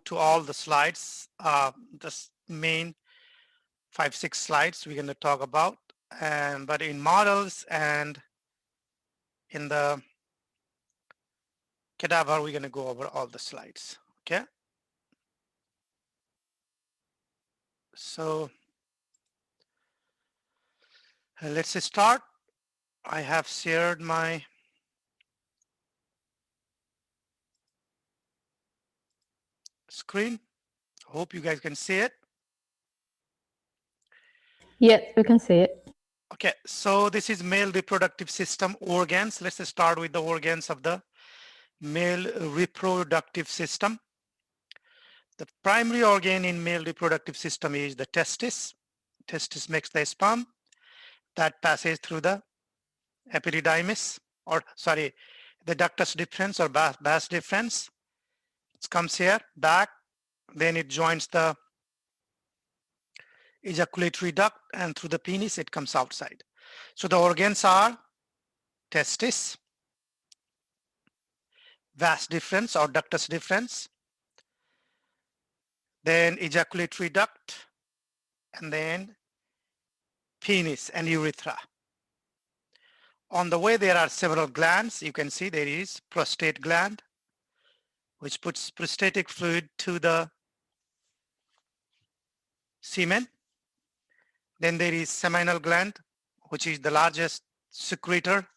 to all the slides, the main 5-6 slides we're going to talk about, but in models and in the Cadaver, we're going to go over all the slides. Okay. So let's start. I have shared my screen. Hope you guys can see it. Yes, we can see it. Okay, so this is male reproductive system organs. Let's start with the organs of the male reproductive system. The primary organ in male reproductive system is the testis. Testis makes the sperm that passes through the epididymis, or sorry, the ductus deferens or vas deferens. It comes here back, then it joins the ejaculatory duct, and through the penis it comes outside. So the organs are testis, vas deferens or ductus deferens, then ejaculatory duct, and then penis and urethra. On the way there are several glands. You can see there is prostate gland, which puts prostatic fluid to the semen. Then there is seminal gland, which is the largest secretor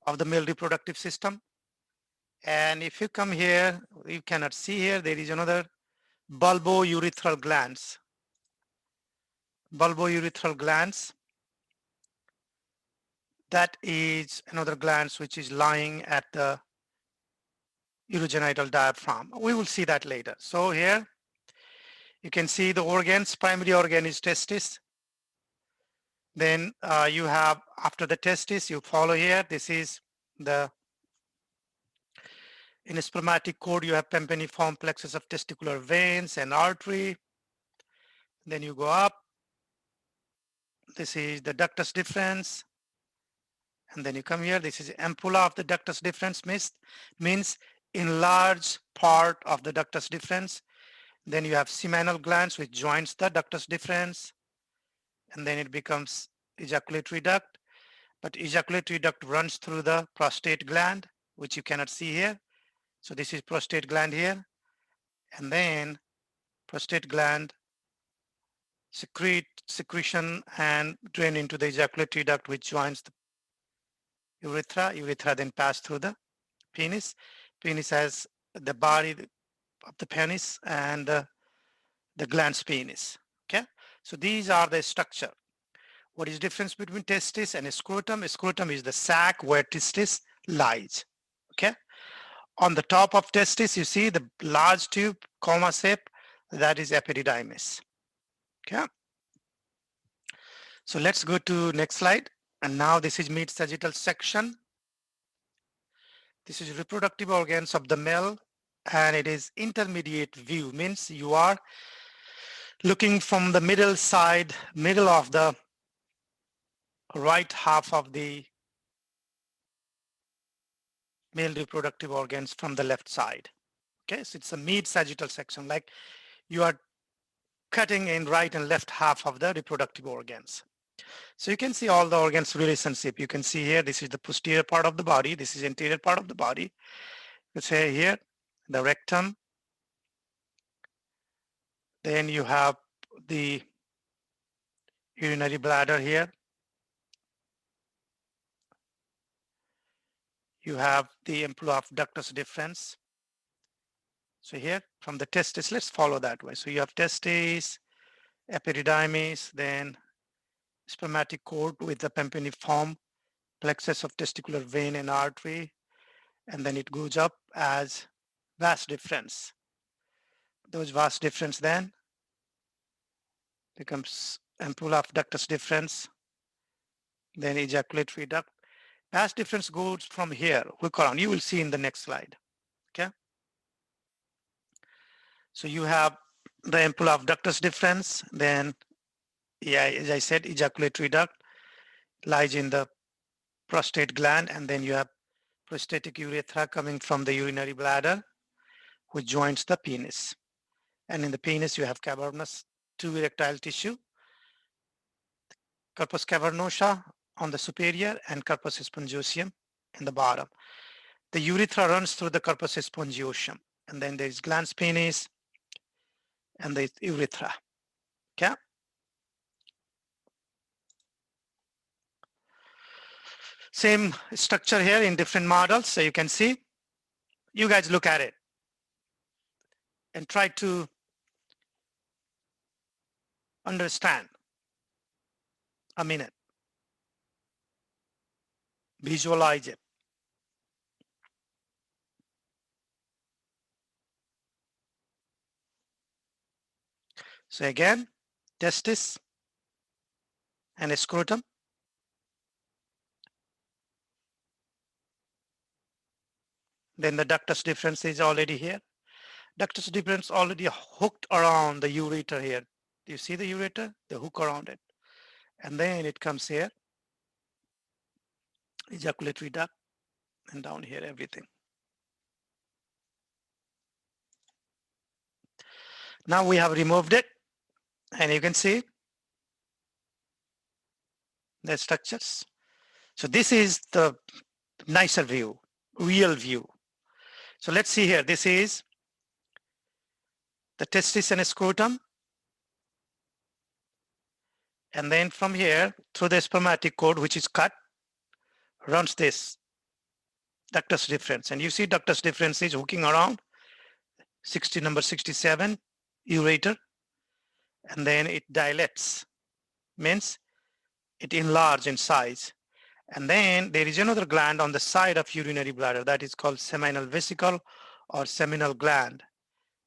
of the male reproductive system. And if you come here, you cannot see here, there is another bulbourethral glands. Bulbourethral glands, that is another glands which is lying at the urogenital diaphragm. We will see that later. So here you can see the organs. Primary organ is testis. Then you have, after the testis, you follow here. This is the, in a spermatic cord, you have pampiniform plexus of testicular veins and artery. Then you go up. This is the ductus deferens. And then you come here. This is ampulla of the ductus deferens, means enlarged part of the ductus deferens. Then you have seminal glands, which joins the ductus deferens. And then it becomes ejaculatory duct. But ejaculatory duct runs through the prostate gland, which you cannot see here. So this is prostate gland here. And then prostate gland secretion and drain into the ejaculatory duct, which joins the urethra. Urethra then pass through the penis. Penis has the body of the penis and the glans penis. Okay. So these are the structure. What is the difference between testis and scrotum? Scrotum is the sac where testis lies. Okay. On the top of testis, you see the large tube, comma shape, that is epididymis. Okay. So let's go to next slide. And now this is mid-sagittal section. This is reproductive organs of the male, and it is intermediate view, means you are looking from the middle side, middle of the right half of the male reproductive organs from the left side. Okay, so it's a mid-sagittal section, like you are cutting in right and left half of the reproductive organs. So you can see all the organs relationship. You can see here, this is the posterior part of the body. This is anterior part of the body. You say here, the rectum. Then you have the urinary bladder here. You have the ampulla of ductus deferens. So here from the testis, let's follow that way. So you have testis, epididymis, then spermatic cord with the pampiniform plexus of testicular vein and artery, and then it goes up as vas deferens. Those vas deferens then becomes ampulla of ductus deferens, then ejaculatory duct. Vas deferens goes from here, hook around. You will see in the next slide. Okay. So you have the ampulla of ductus deferens, then, yeah, as I said, ejaculatory duct lies in the prostate gland, and then you have prostatic urethra coming from the urinary bladder, which joins the penis. And in the penis, you have cavernous, 2 erectile tissue, corpus cavernosa on the superior and corpus spongiosum in the bottom. The urethra runs through the corpus spongiosum, and then there is glans penis and the urethra. Okay. Same structure here in different models. So you can see, you guys look at it and try to understand a minute. Visualize it. So again, testis and scrotum. Then the ductus deferens is already here. Ductus deferens already hooked around the ureter here. Do you see the ureter? The hook around it. And then it comes here, ejaculatory duct, and down here, everything. Now we have removed it, and you can see the structures. So this is the nicer view, real view. So let's see here. This is the testis and scrotum. And then from here, through the spermatic cord, which is cut, runs this ductus deferens. And you see ductus deferens is hooking around number 67, ureter. And then it dilates, means it enlarges in size. And then there is another gland on the side of urinary bladder that is called seminal vesicle or seminal gland.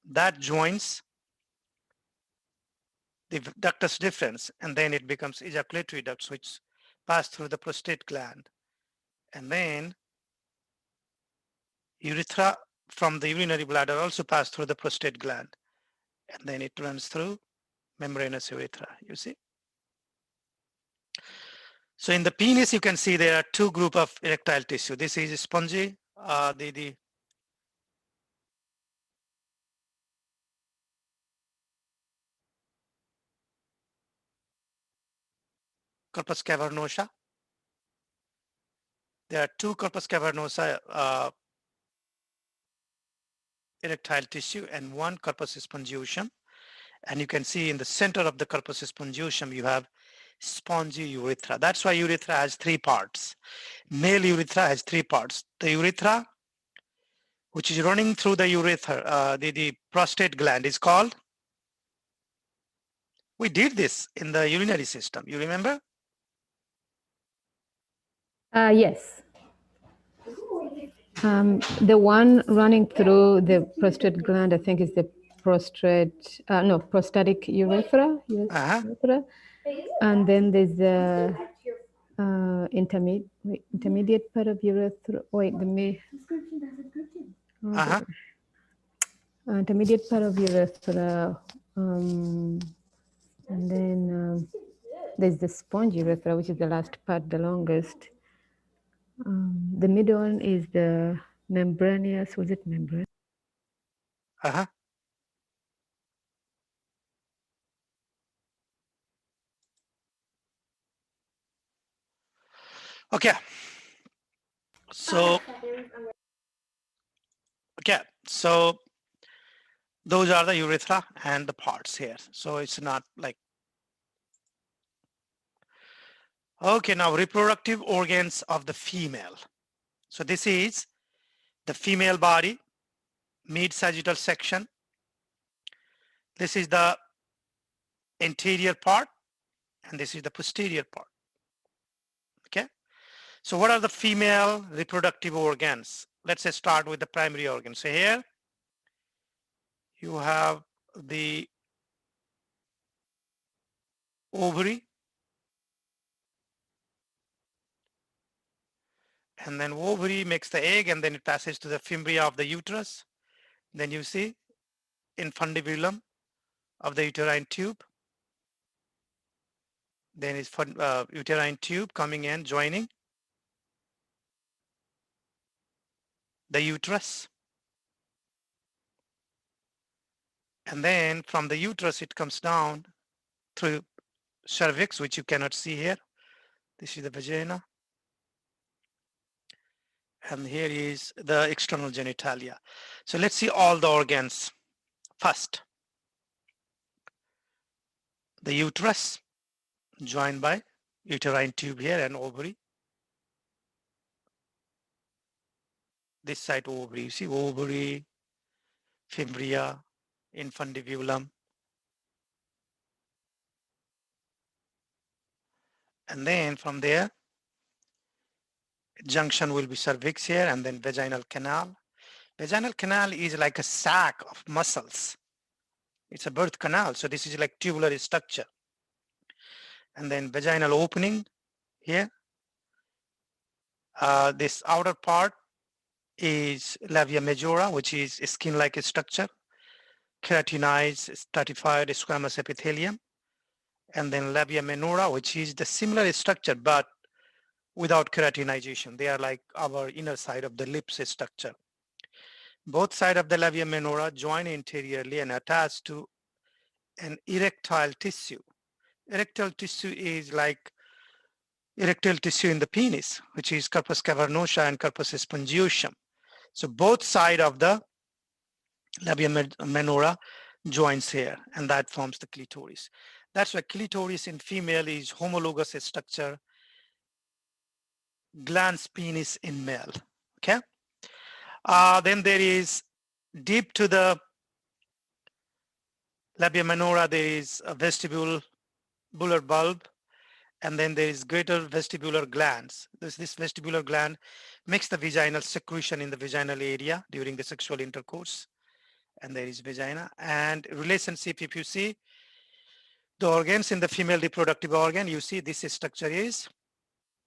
That joins the ductus deferens, and then it becomes ejaculatory ducts, which pass through the prostate gland. And then urethra from the urinary bladder also pass through the prostate gland. And then it runs through membranous urethra, you see. So in the penis, you can see there are 2 groups of erectile tissue. This is spongy, the corpus cavernosa. There are 2 corpus cavernosa erectile tissue and 1 corpus spongiosum. And you can see in the center of the corpus spongiosum, you have spongy urethra. That's why urethra has 3 parts. Male urethra has 3 parts. The urethra, which is running through the urethra, the prostate gland is called, we did this in the urinary system, you remember? Yes. The one running through the prostate gland, I think, is the prostatic urethra. Yes, urethra. And then there's the intermediate part of urethra. Wait, intermediate part of urethra. And then there's the sponge urethra, which is the last part, the longest. The middle one is the membranous. Was it membranous? Okay. So, those are the urethra and the parts here. So it's not like, okay, now reproductive organs of the female. So this is the female body, mid-sagittal section. This is the anterior part, and this is the posterior part. Okay. So what are the female reproductive organs? Let's start with the primary organ. So here you have the ovary, and then ovary makes the egg, and then it passes to the fimbria of the uterus. Then you see infundibulum of the uterine tube. Then it's uterine tube coming in, joining the uterus. And then from the uterus, it comes down through cervix, which you cannot see here. This is the vagina. And here is the external genitalia. So let's see all the organs. First, the uterus, joined by uterine tube here and ovary. This side ovary, you see ovary, fimbria, infundibulum. And then from there, junction will be cervix here and then vaginal canal. Vaginal canal is like a sac of muscles. It's a birth canal. So this is like tubular structure. And then vaginal opening here. This outer part is labia majora, which is skin-like structure, keratinized, stratified squamous epithelium. And then labia minora, which is the similar structure, but without keratinization. They are like our inner side of the lips structure. Both sides of the labia minora join interiorly and attach to an erectile tissue. Erectile tissue is like erectile tissue in the penis, which is corpus cavernosa and corpus spongiosum. So both sides of the labia minora joins here, and that forms the clitoris. That's why clitoris in female is homologous structure, glans penis in male. Okay. Then there is deep to the labia minora, there is a vestibular bulb, and then there is greater vestibular glands. This vestibular gland makes the vaginal secretion in the vaginal area during the sexual intercourse. And there is vagina. And relationship, if you see the organs in the female reproductive organ, you see this structure is,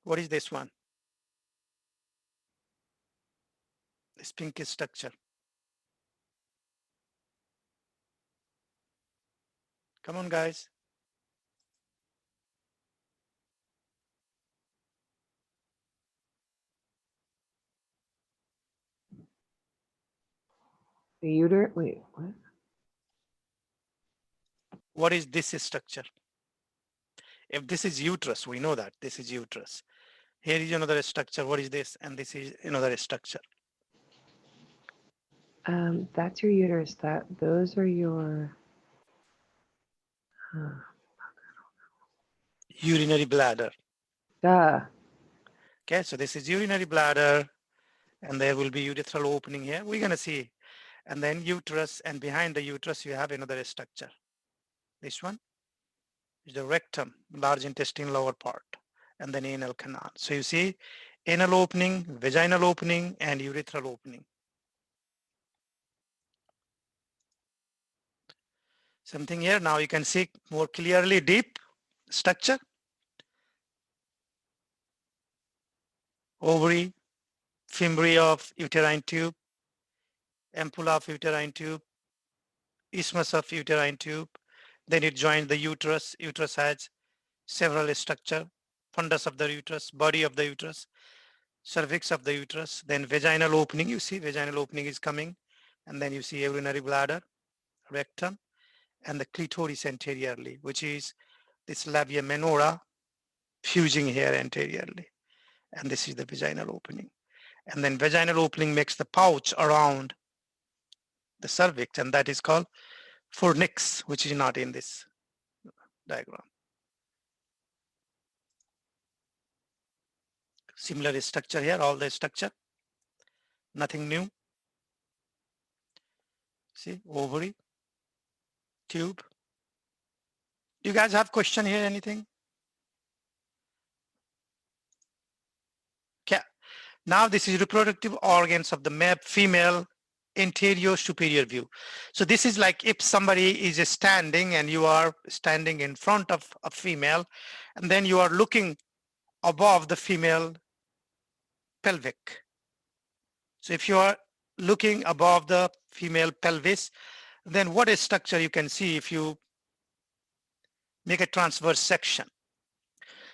what is this one? This pinkish structure. Come on, guys. The uterus, wait, what? What is this structure? If this is uterus, we know that this is uterus. Here is another structure. What is this? And this is another structure. That's your uterus. Those are your Urinary bladder. duh. Okay, so this is urinary bladder, and there will be urethral opening here. We're gonna see. And then uterus, and behind the uterus, you have another structure. This one is the rectum, large intestine lower part, and then anal canal. So you see anal opening, vaginal opening, and urethral opening. Something here, now you can see more clearly deep structure. Ovary, fimbria of uterine tube, ampulla of uterine tube, isthmus of uterine tube. Then it joins the uterus. Uterus has several structure, fundus of the uterus, body of the uterus, cervix of the uterus, then vaginal opening. You see vaginal opening is coming, and then you see urinary bladder, rectum, and the clitoris anteriorly, which is this labia minora fusing here anteriorly. And this is the vaginal opening. And then vaginal opening makes the pouch around the cervix, and that is called fornix, which is not in this diagram. Similar structure here, all the structure, nothing new. See, ovary, tube. Do you guys have question here, anything? Okay. Now this is reproductive organs of the female anterior superior view. So this is like if somebody is standing and you are standing in front of a female, and then you are looking above the female pelvic. So if you are looking above the female pelvis, then what is structure you can see if you make a transverse section.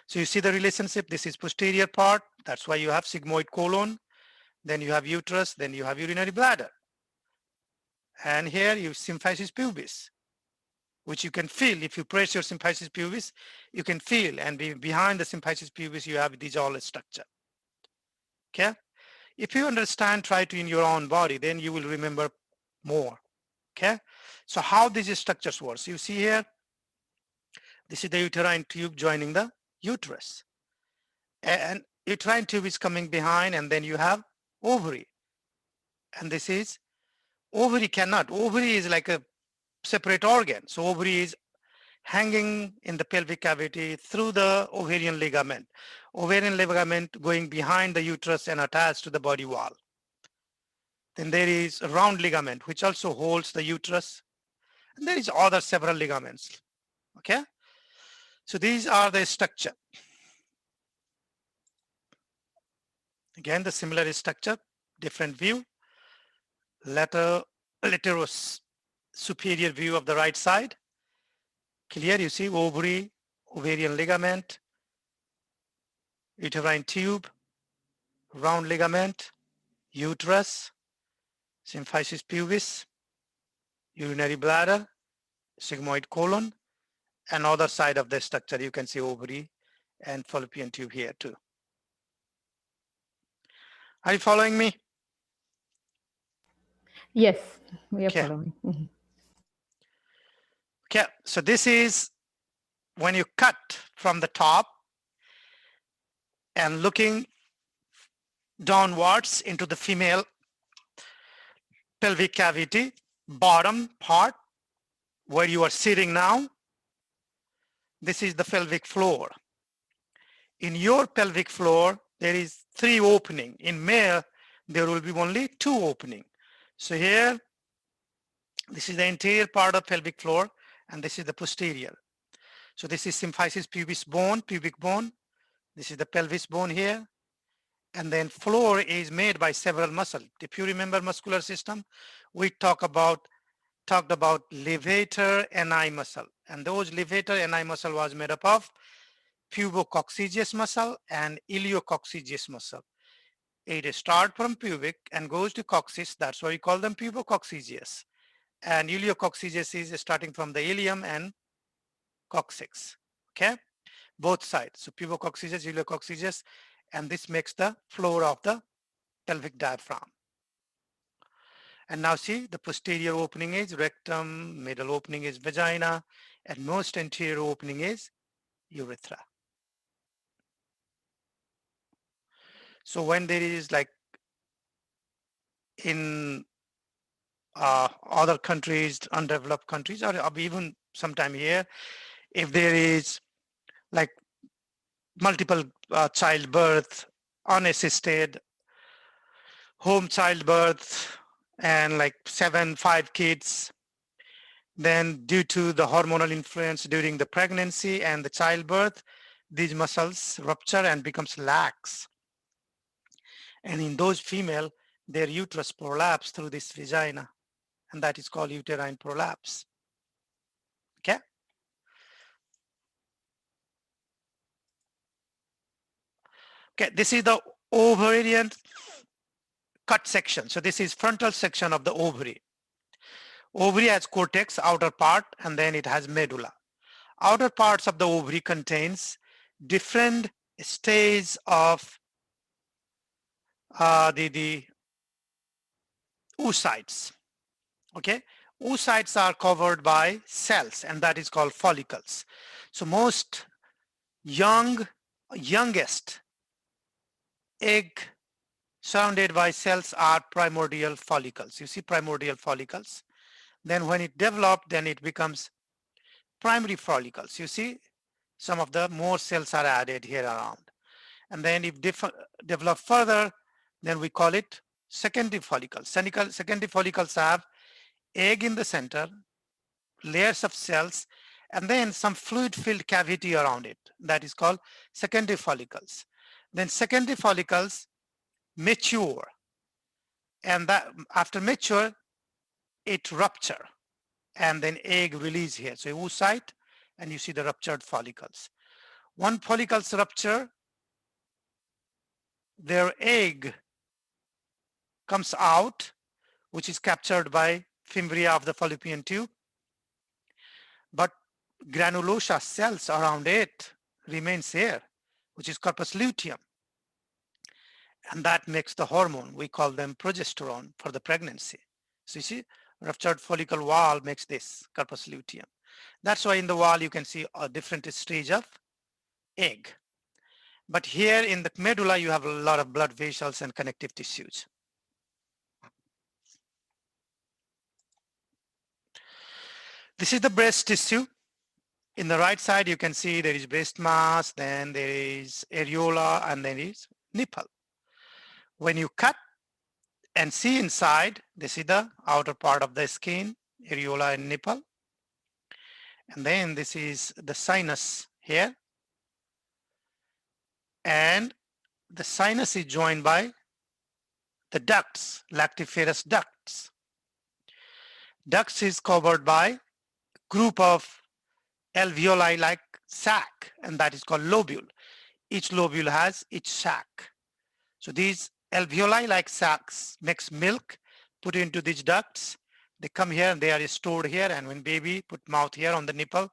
So you see the relationship, this is posterior part, that's why you have sigmoid colon, then you have uterus, then you have urinary bladder. And here you symphysis pubis, which you can feel. If you press your symphysis pubis, you can feel, and behind the symphysis pubis, you have this all structure. Okay. If you understand, try to in your own body, then you will remember more. Okay. So how these structures work? You see here, this is the uterine tube joining the uterus. And uterine tube is coming behind, and then you have ovary. And this is ovary cannot. Ovary is like a separate organ. So ovary is hanging in the pelvic cavity through the ovarian ligament. Ovarian ligament going behind the uterus and attached to the body wall. Then there is a round ligament, which also holds the uterus. And there is other several ligaments. Okay. So these are the structure. Again, the similar structure, different view. Lateral superior view of the right side. Clear, you see ovary, ovarian ligament, uterine tube, round ligament, uterus, symphysis pubis, urinary bladder, sigmoid colon, and other side of the structure, you can see ovary and fallopian tube here too. Are you following me? Yes, we are Okay. following. Mhm. Okay, so this is when you cut from the top and looking downwards into the female pelvic cavity, bottom part where you are sitting now. This is the pelvic floor. In your pelvic floor, there is 3 opening. In male, there will be only 2 opening. So here, this is the interior part of pelvic floor, and this is the posterior. So this is symphysis pubis bone, pubic bone. This is the pelvis bone here. And then floor is made by several muscles. If you remember muscular system, we talked about levator ani muscle. And those levator ani muscle was made up of pubococcygeus muscle and iliococcygeus muscle. It starts from pubic and goes to coccyx. That's why we call them pubococcygeus. And iliococcygeus is starting from the ilium and coccyx. Okay, both sides. So pubococcygeus, iliococcygeus, and this makes the floor of the pelvic diaphragm. And now see, the posterior opening is rectum, middle opening is vagina, and most anterior opening is urethra. So when there is like in other countries, undeveloped countries, or even sometime here, if there is like multiple childbirth, unassisted, home childbirth, and like 5 kids, then due to the hormonal influence during the pregnancy and the childbirth, these muscles rupture and becomes lax. And in those female, their uterus prolapse through this vagina, and that is called uterine prolapse. Okay. Okay, this is the ovarian cut section. So this is frontal section of the ovary. Ovary has cortex, outer part, and then it has medulla. Outer parts of the ovary contains different stages of the oocytes. Okay, oocytes are covered by cells, and that is called follicles. So most youngest egg surrounded by cells are primordial follicles. You see primordial follicles. Then when it develops, then it becomes primary follicles. You see some of the more cells are added here around. And then if develop further, then we call it secondary follicles. Secondary follicles have egg in the center, layers of cells, and then some fluid-filled cavity around it. That is called secondary follicles. Then secondary follicles mature, and that after mature, it rupture, and then egg release here. So oocyte, and you see the ruptured follicles. One follicles rupture, their egg comes out, which is captured by fimbria of the fallopian tube, but granulosa cells around it remains here, which is corpus luteum. And that makes the hormone. We call them progesterone for the pregnancy. So you see, ruptured follicle wall makes this corpus luteum. That's why in the wall you can see a different stage of egg. But here in the medulla, you have a lot of blood vessels and connective tissues. This is the breast tissue. In the right side, you can see there is breast mass, then there is areola, and then there is nipple. When you cut and see inside, this is the outer part of the skin, areola and nipple. And then this is the sinus here. And the sinus is joined by the ducts, lactiferous ducts. Ducts is covered by group of alveoli like sac, and that is called lobule. Each lobule has its sac. So these alveoli like sacs mix milk, put into these ducts. They come here and they are stored here, and when baby put mouth here on the nipple,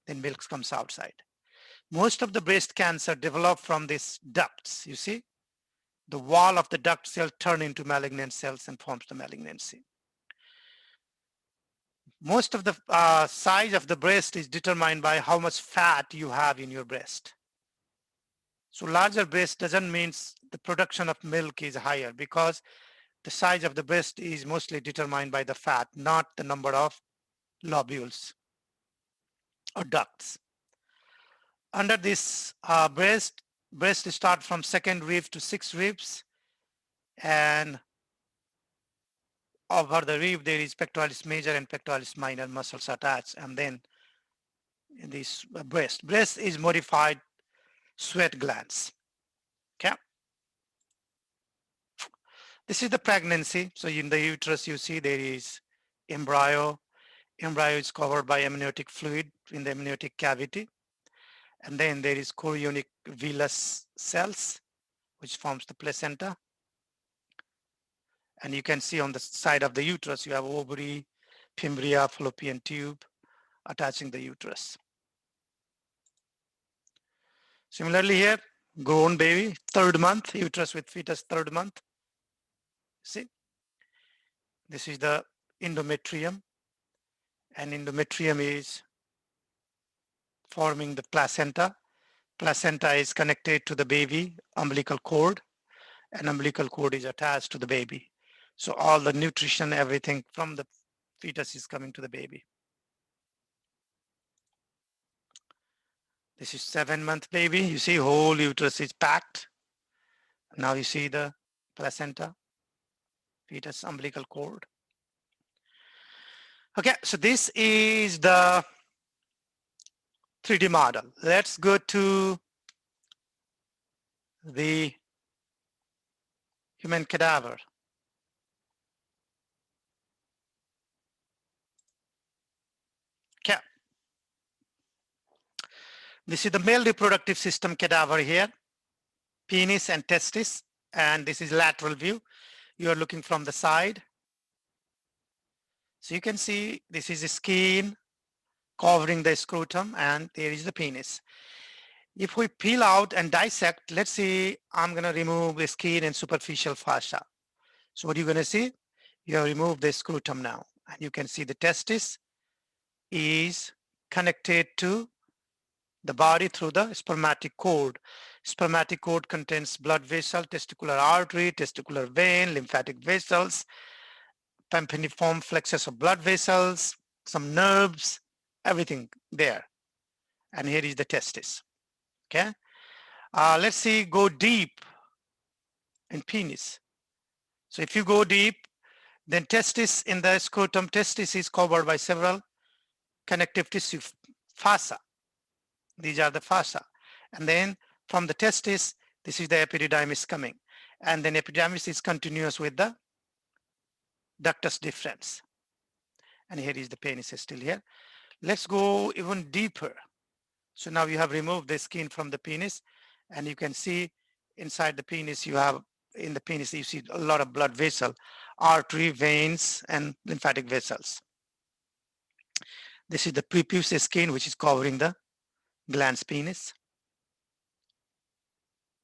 then milk comes outside. Most of the breast cancer develop from these ducts. You see, the wall of the duct cell turn into malignant cells and forms the malignancy. Most of the size of the breast is determined by how much fat you have in your breast. So larger breast doesn't mean the production of milk is higher, because the size of the breast is mostly determined by the fat, not the number of lobules or ducts. Under this breast start from second rib to 6 ribs, and over the rib there is pectoralis major and pectoralis minor muscles attached, and then in this breast is modified sweat glands. Okay, this is the pregnancy. So in the uterus you see there is embryo is covered by amniotic fluid in the amniotic cavity, and then there is chorionic villus cells which forms the placenta. And you can see on the side of the uterus, you have ovary, fimbria, fallopian tube attaching the uterus. Similarly here, grown baby, 3rd month, uterus with fetus, 3rd month. See, this is the endometrium, and endometrium is forming the placenta. Placenta is connected to the baby umbilical cord, and umbilical cord is attached to the baby. So all the nutrition, everything from the fetus is coming to the baby. This is 7-month baby. You see whole uterus is packed. Now you see the placenta, fetus, umbilical cord. Okay, so this is the 3D model. Let's go to the human cadaver. Okay. This is the male reproductive system cadaver here, penis and testis, and this is lateral view. You are looking from the side. So you can see this is the skin covering the scrotum, and there is the penis. If we peel out and dissect, let's see, I'm gonna remove the skin and superficial fascia. So what are you gonna see? You have removed the scrotum now, and you can see the testis is connected to the body through the spermatic cord. Spermatic cord contains blood vessel, testicular artery, testicular vein, lymphatic vessels, tympaniform plexus of blood vessels, some nerves, everything there. And here is the testis. Okay. Let's see, go deep in penis. So if you go deep, then testis in the scrotum, testis is covered by several connective tissue, fascia. These are the fascia. And then from the testis, this is the epididymis coming. And then epididymis is continuous with the ductus deferens. And here is the penis is still here. Let's go even deeper. So now you have removed the skin from the penis, and you can see inside the penis you have in the penis, you see a lot of blood vessel, artery, veins, and lymphatic vessels. This is the prepuce skin, which is covering the glans penis.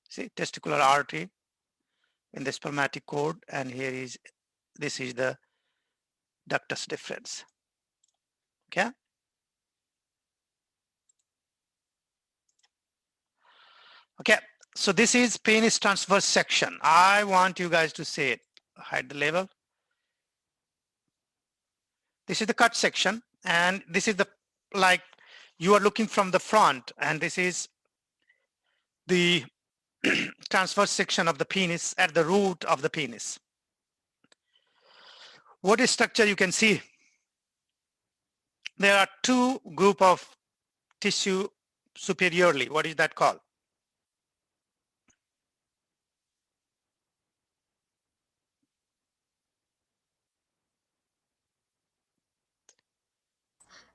See, testicular artery in the spermatic cord, and this is the ductus deferens. Okay. Okay, so this is penis transverse section. I want you guys to say it. Hide the label. This is the cut section, and this is the, like, you are looking from the front, and this is the transverse section of the penis at the root of the penis. What is structure you can see? There are two group of tissue superiorly. What is that called?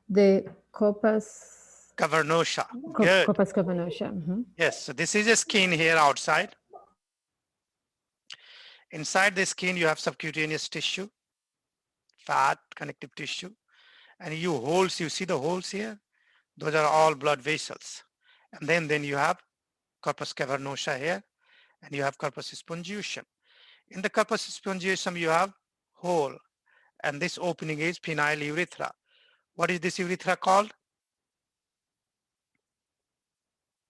The corpus Cavernosa. Good. corpus cavernosa. Yes, so this is a skin here outside. Inside the skin, you have subcutaneous tissue, fat, connective tissue, and you see the holes here? Those are all blood vessels. And then you have corpus cavernosa here, and you have corpus spongiosum. In the corpus spongiosum, you have hole, and this opening is penile urethra. What is this urethra called?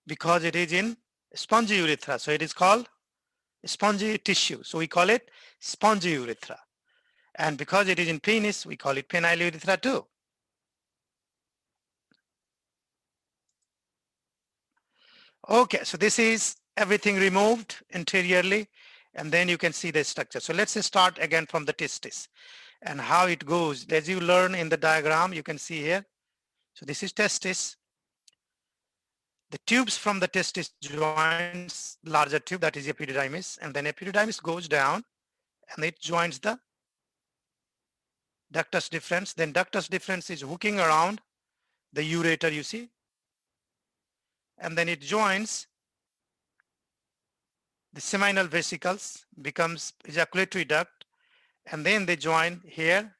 Because it is in spongy urethra, so it is called spongy tissue. So we call it spongy urethra. And because it is in penis, we call it penile urethra too. Okay, so this is everything removed interiorly, and then you can see the structure. So let's start again from the testis and how it goes. As you learn in the diagram, you can see here. So this is testis. The tubes from the testis joins larger tube, that is epididymis, and then epididymis goes down and it joins the ductus deferens. Then ductus deferens is hooking around the ureter, you see, and then it joins the seminal vesicles, becomes ejaculatory duct, and then they join here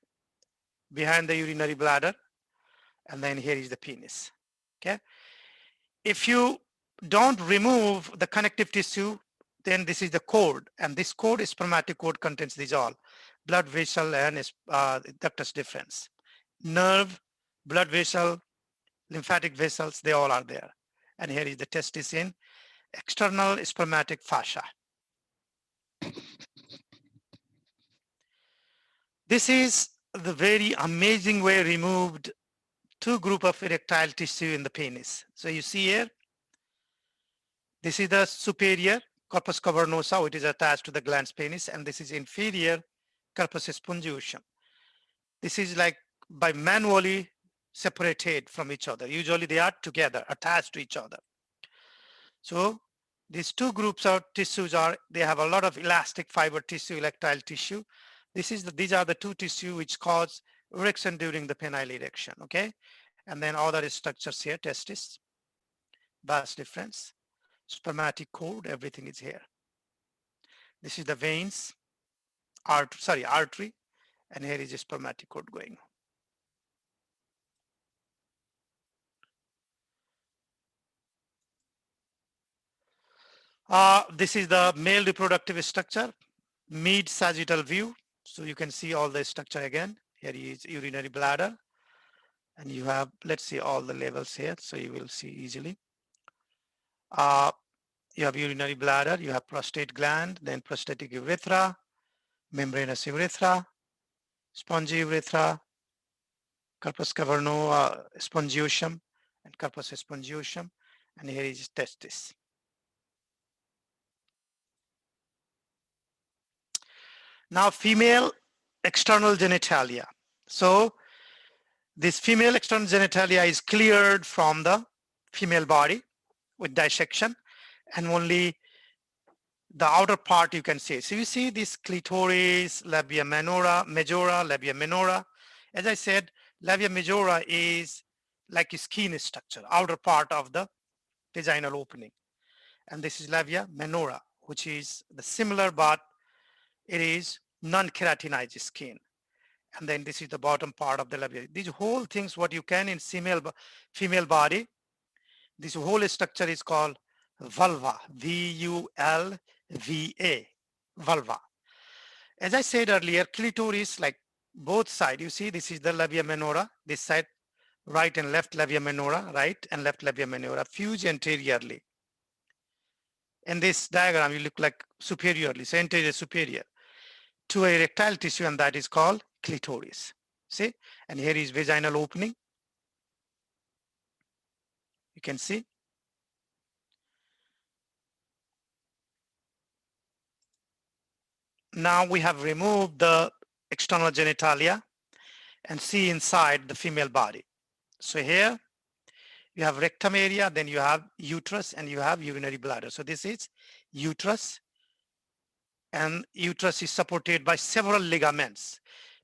behind the urinary bladder, and then here is the penis. Okay. If you don't remove the connective tissue, then this is the cord, and this cord is spermatic cord, contains these all blood vessel and ductus deferens, nerve, blood vessel, lymphatic vessels, they all are there. And here is the testis in external spermatic fascia. This is the very amazing way removed two group of erectile tissue in the penis. So you see here, this is the superior corpus cavernosa, which is attached to the glans penis, and this is inferior corpus spongiosum. This is like by manually separated from each other. Usually they are together, attached to each other. So these two groups of tissues they have a lot of elastic fiber tissue, erectile tissue. These are the two tissue which cause erection during the penile erection, okay? And then other structures here, testis, vas deferens, spermatic cord, everything is here. This is the veins, artery, and here is a spermatic cord going. This is the male reproductive structure, mid-sagittal view. So you can see all the structure again. Here is urinary bladder, and you have, let's see all the levels here, so you will see easily. You have urinary bladder, you have prostate gland, then prostatic urethra, membranous urethra, spongy urethra, corpus cavernosa, spongiosum, and corpus spongiosum, and here is testis. Now, female external genitalia. So this female external genitalia is cleared from the female body with dissection, and only the outer part you can see. So you see this clitoris, labia majora, labia minora. As I said, labia majora is like a skin structure, outer part of the vaginal opening. And this is labia minora, which is the similar, but it is non-keratinized skin. And then this is the bottom part of the labia. These whole things, what you can in female body, this whole structure is called vulva, V-U-L-V-A, vulva. As I said earlier, clitoris, like both sides, you see this is the labia minora, this side, right and left labia minora, right and left labia minora, fuse anteriorly. In this diagram, you look like superiorly, so anterior superior to a erectile tissue, and that is called clitoris. See, and here is vaginal opening. You can see. Now we have removed the external genitalia and see inside the female body. So here you have rectum area, then you have uterus, and you have urinary bladder. So this is uterus, and uterus is supported by several ligaments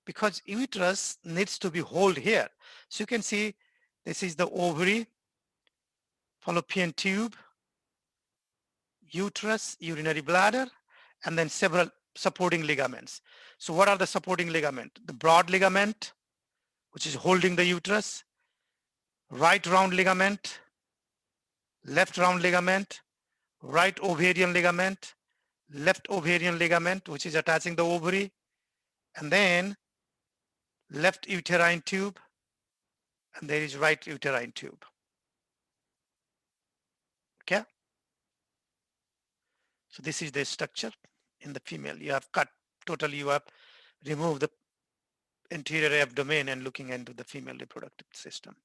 because uterus needs to be held here. So you can see this is the ovary, fallopian tube, uterus, urinary bladder, and then several supporting ligaments. So what are the supporting ligament? The broad ligament, which is holding the uterus, right round ligament, left round ligament, right ovarian ligament, left ovarian ligament, which is attaching the ovary, and then left uterine tube, and there is right uterine tube. Okay. So this is the structure in the female. You have cut totally, you have removed the anterior abdomen and looking into the female reproductive system.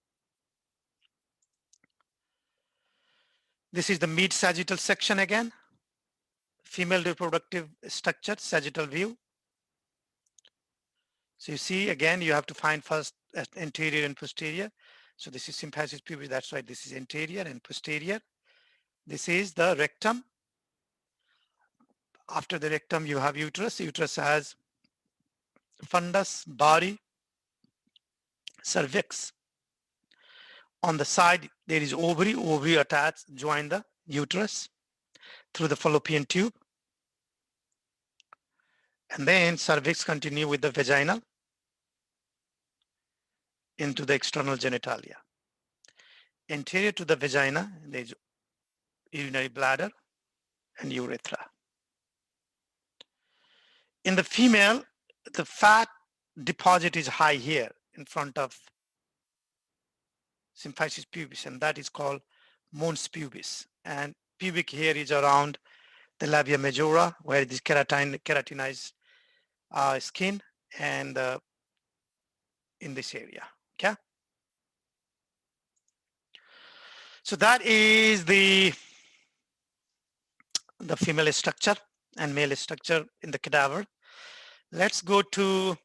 This is the mid sagittal section again. Female reproductive structure, sagittal view. So you see, again, you have to find first anterior and posterior. So this is symphysis pubis, that's right. This is anterior and posterior. This is the rectum. After the rectum, you have uterus. Uterus has fundus, body, cervix. On the side, there is ovary. Ovary attached, join the uterus through the fallopian tube. And then cervix continue with the vaginal into the external genitalia. Anterior to the vagina, there is urinary bladder and urethra. In the female, the fat deposit is high here in front of symphysis pubis, and that is called mons pubis. And pubic hair is around the labia majora, where it is keratinized skin, and in this area. Okay. So that is the female structure and male structure in the cadaver. Let's go to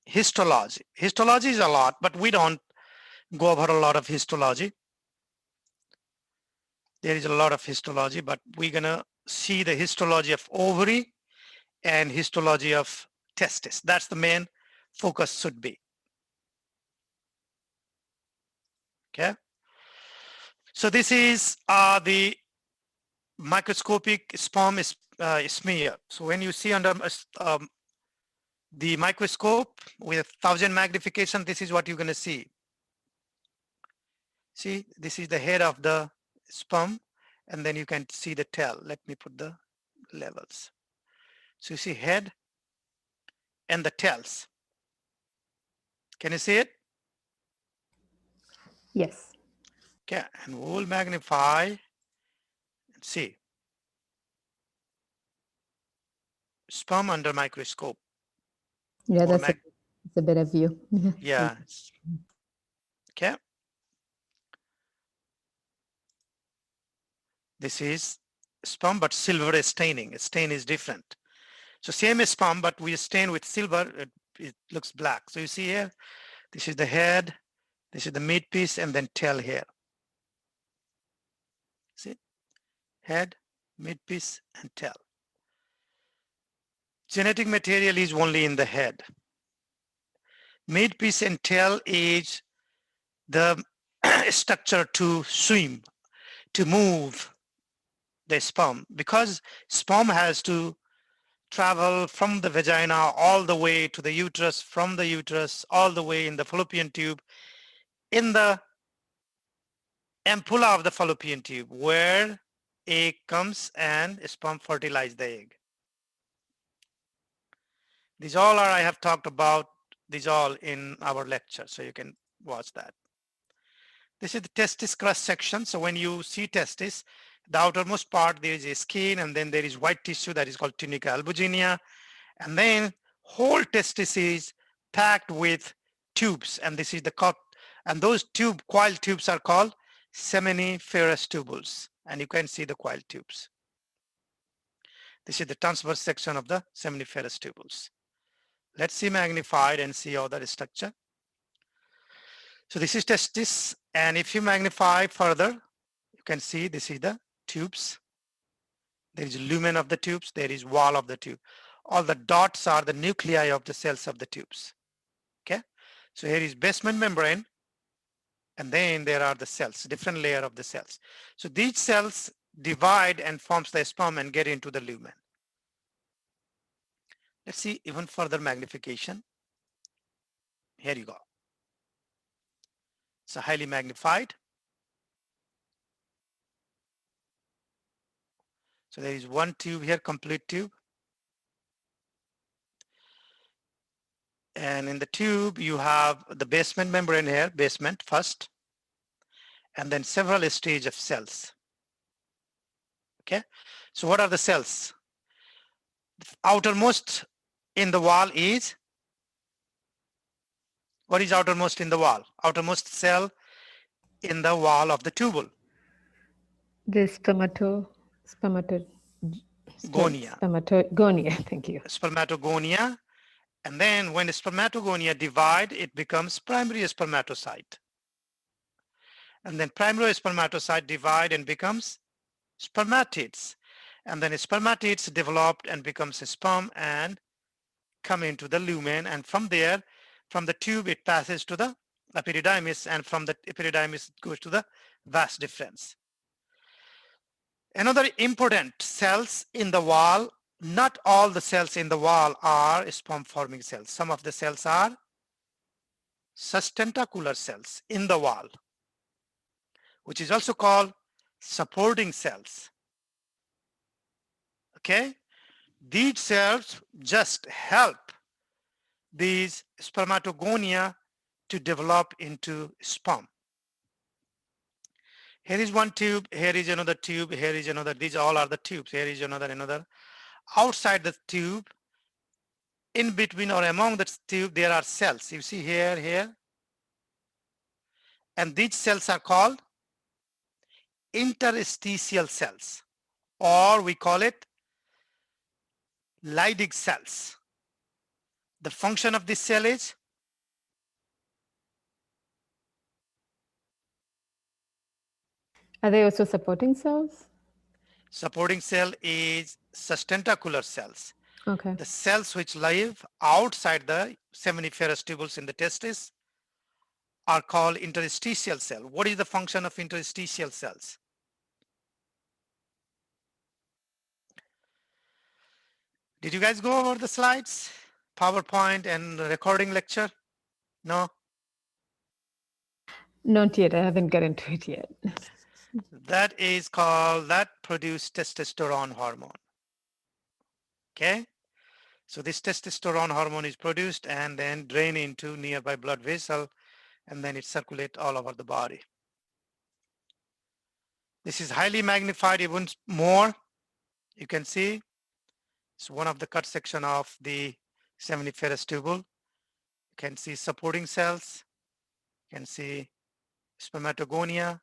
histology. Histology is a lot, but we don't go over a lot of histology. There is a lot of histology, but we're gonna see the histology of ovary and histology of testis. That's the main focus should be. Okay. So this is the microscopic sperm smear. So when you see under the microscope with 1000 magnification, this is what you're going to see. See, this is the head of the sperm, and then you can see the tail. Let me put the levels. So you see head and the tails. Can you see it? Yes. Okay, and we'll magnify and see. Sperm under microscope. Yeah, that's a better view. Yeah. Okay. This is sperm, but silver staining. Stain is different. So same as sperm, but we stain with silver, it looks black. So you see here, this is the head, this is the mid piece, and then tail here. See, head, mid piece, and tail. Genetic material is only in the head. Mid piece and tail is the structure to swim, to move. the sperm, because sperm has to travel from the vagina all the way to the uterus, from the uterus all the way in the fallopian tube, in the ampulla of the fallopian tube, where egg comes and sperm fertilize the egg. These all are, I have talked about these all in our lecture, so you can watch that. This is the testis cross section. So when you see testis, the outermost part, there is a skin, and then there is white tissue that is called tunica albuginea. And then whole testis is packed with tubes, and this is the cut. And those coil tubes are called seminiferous tubules. And you can see the coil tubes. This is the transverse section of the seminiferous tubules. Let's see magnified and see all that structure. So this is testis, and if you magnify further, you can see this is the tubes. There is lumen of the tubes, there is wall of the tube. All the dots are the nuclei of the cells of the tubes. Okay, so here is basement membrane, and then there are the cells, different layer of the cells. So these cells divide and forms the sperm and get into the lumen. Let's see even further magnification. Here you go. So highly magnified. So there is one tube here, complete tube. And in the tube, you have the basement membrane here, basement first, and then several stages of cells. Okay, so what are the cells? The outermost in the wall is, what is outermost in the wall? Outermost cell in the wall of the tubule. The spermatogonia, thank you. Spermatogonia. And then when the spermatogonia divide, it becomes primary spermatocyte. And then primary spermatocyte divide and becomes spermatids. And then spermatids developed and becomes a sperm and come into the lumen. And from there, from the tube, it passes to the epididymis, and from the epididymis it goes to the vas deferens. Another important cells in the wall, not all the cells in the wall are sperm forming cells. Some of the cells are sustentacular cells in the wall, which is also called supporting cells. Okay, these cells just help these spermatogonia to develop into sperm. Here is one tube, here is another tube, here is another, these all are the tubes, here is another. Outside the tube, in between or among the tube, there are cells. You see here. And these cells are called interstitial cells, or we call it Leydig cells. The function of this cell is Are they also supporting cells? supporting cell is sustentacular cells. Okay. The cells which live outside the seminiferous tubules in the testis are called interstitial cell. What is the function of interstitial cells? Did you guys go over the slides? PowerPoint and recording lecture? No? Not yet. I haven't got into it yet. That is called, that produce testosterone hormone. Okay? So this testosterone hormone is produced and then drain into nearby blood vessel, and then it circulates all over the body. This is highly magnified even more. You can see it's one of the cut section of the seminiferous tubule. You can see supporting cells. You can see spermatogonia,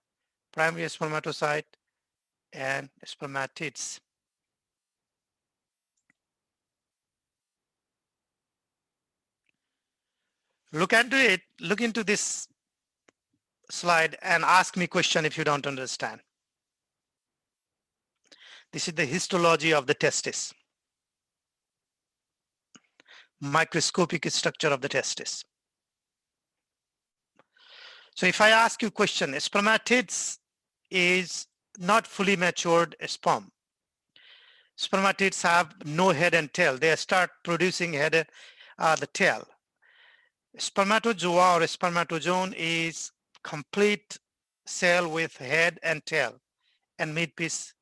primary spermatocyte, and spermatids. Look into this slide and ask me question if you don't understand. This is the histology of the testis. Microscopic structure of the testis. So if I ask you a question, spermatids is not fully matured sperm. Spermatids have no head and tail. They start producing the tail. Spermatozoa or spermatozoon is complete cell with head and tail and midpiece.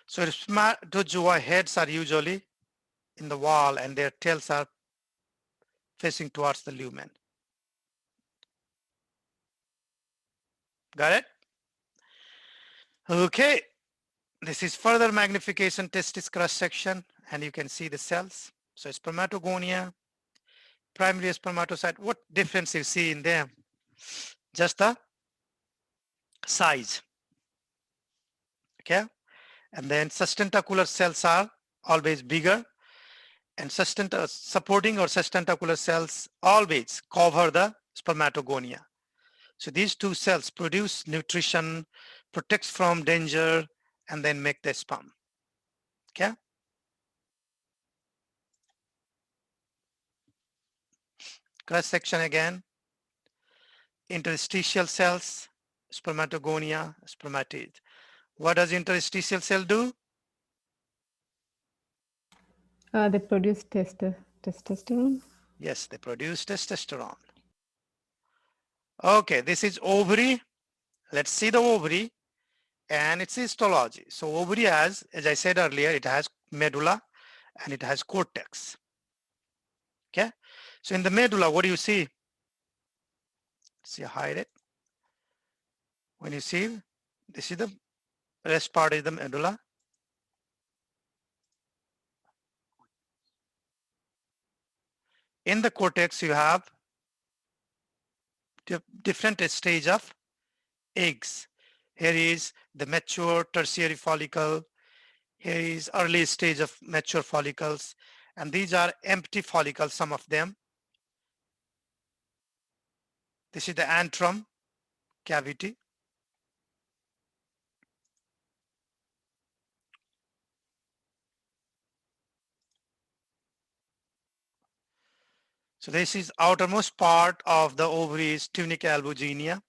So spermatozoa heads are usually in the wall and their tails are facing towards the lumen. Got it? Okay. This is further magnification testis cross section and you can see the cells. So spermatogonia, primary spermatocyte. What difference you see in them? Just the size. Okay. And then sustentacular cells are always bigger and supporting or sustentacular cells always cover the spermatogonia. So these two cells produce nutrition, protects from danger, and then make the sperm. Okay. Cross section again. Interstitial cells, spermatogonia, spermatid. What does interstitial cell do? They produce testosterone. Yes, they produce testosterone. Okay, this is ovary. Let's see the ovary and its histology. So ovary has, as I said earlier, it has medulla and it has cortex. Okay, so in the medulla, what do you see? See, hide it. When you see, this is the rest part is the medulla. In the cortex, you have different stage of eggs. Here is the mature tertiary follicle. Here is early stage of mature follicles. And these are empty follicles, some of them. This is the antrum cavity. So this is outermost part of the ovaries, tunica albuginea.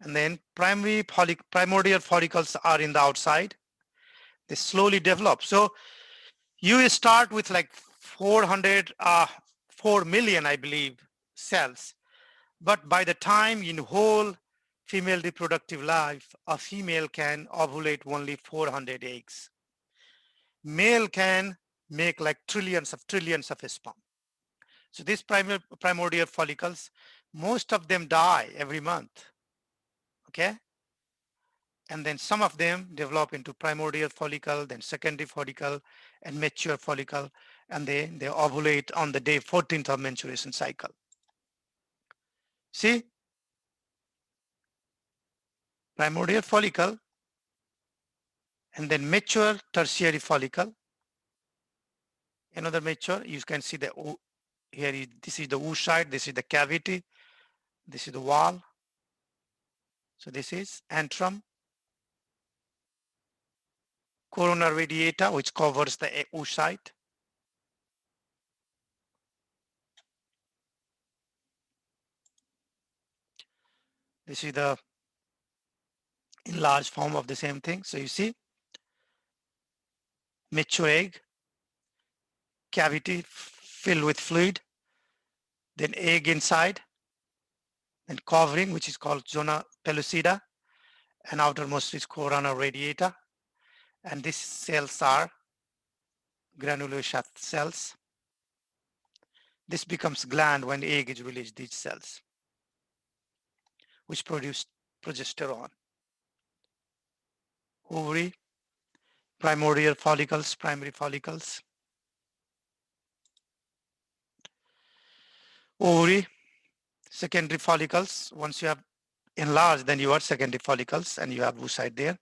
And then primordial follicles are in the outside. They slowly develop. So you start with like 4 million, I believe, cells. But by the time in whole female reproductive life, a female can ovulate only 400 eggs. Male can make like trillions of sperm. So these primordial follicles, most of them die every month. Okay. And then some of them develop into primordial follicle, then secondary follicle and mature follicle. And they ovulate on the day 14th of menstruation cycle. See, primordial follicle and then mature tertiary follicle. Another mature, you can see the here, this is the oocyte, this is the cavity, this is the wall. So this is antrum, corona radiata, which covers the oocyte. This is the enlarged form of the same thing. So you see, mature egg, cavity filled with fluid, then egg inside, then covering, which is called zona pellucida, and outermost is corona radiata. And these cells are granulosa cells. This becomes gland when egg is released, these cells, which produce progesterone. Ovary, primordial follicles, primary follicles. Ovary, secondary follicles. Once you have enlarged, then you are secondary follicles and you have oocyte there.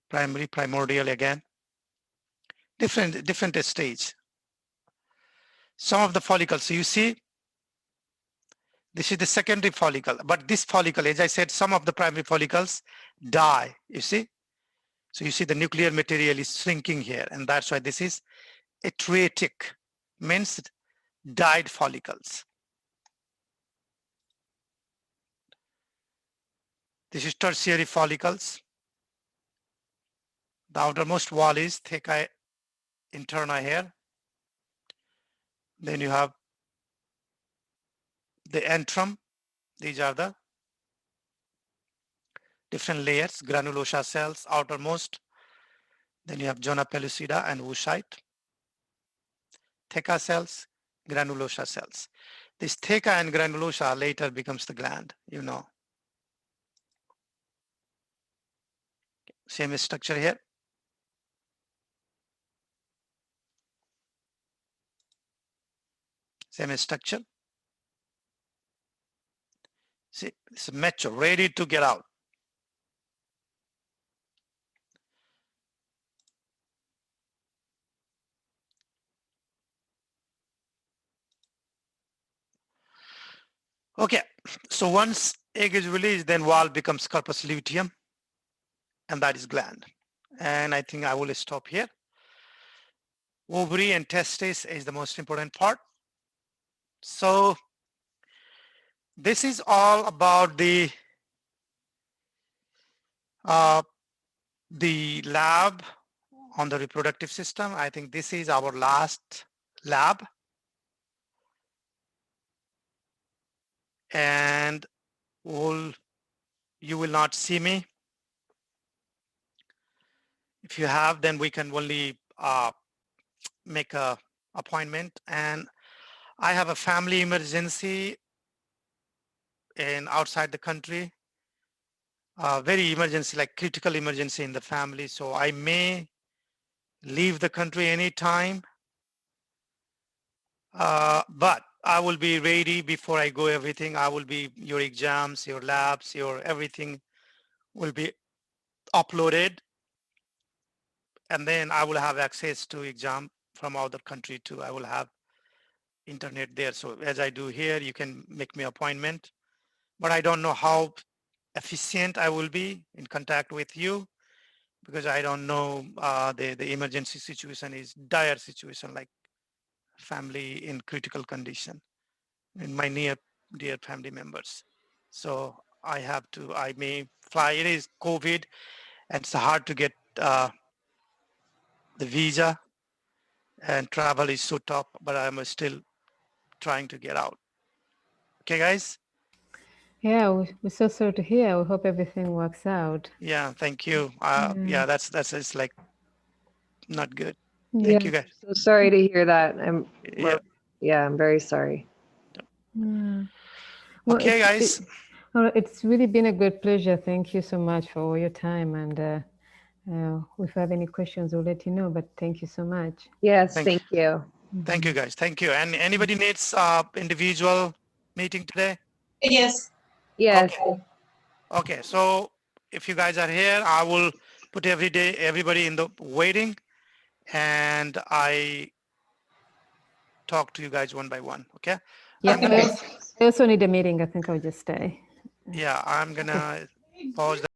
Primary, primordial again. Different stage. Some of the follicles, so you see, this is the secondary follicle, but this follicle, as I said, some of the primary follicles die, you see? So you see the nuclear material is shrinking here, and that's why this is atretic, means died follicles. This is tertiary follicles. The outermost wall is theca interna here. Then you have the antrum. These are the different layers, granulosa cells, outermost. Then you have zona pellucida and oocyte. Theca cells, granulosa cells. This theca and granulosa later becomes the gland, you know. Same structure here. Same structure. See, it's mature, ready to get out. Okay, so once egg is released, then wall becomes corpus luteum, and that is gland. And I think I will stop here. Ovary and testis is the most important part. So this is all about the lab on the reproductive system. I think this is our last lab. And you will not see me. If you have, then we can only make a appointment. And I have a family emergency in outside the country, very emergency, like critical emergency in the family. So I may leave the country anytime, but I will be ready before I go. Everything, I will be, your exams, your labs, your everything will be uploaded. And then I will have access to exam from other country too. I will have internet there. So as I do here, you can make me appointment, but I don't know how efficient I will be in contact with you because I don't know the emergency situation is dire situation, like family in critical condition and my near dear family members. So I may fly. It is COVID and it's hard to get the visa and travel is so tough, but I'm still trying to get out. Okay, guys? Yeah, we're so sorry to hear. We hope everything works out. Yeah, thank you. Yeah, that's it's like not good. Yeah, Thank you, guys. so sorry to hear that. Yeah. I'm very sorry. Yeah. Well, Okay, guys. it's really been a great pleasure. Thank you so much for all your time. And if you have any questions, we'll let you know. But thank you so much. Yes, Thank thank you. Thank you, guys. Thank you. And anybody needs individual meeting today? Yes. Yes. Okay. Okay. So if you guys are here, I will put everybody in the waiting, and I talk to you guys one by one. Okay. Yeah, I'm gonna, I also need a meeting. I think I'll just stay. yeah, I'm gonna pause.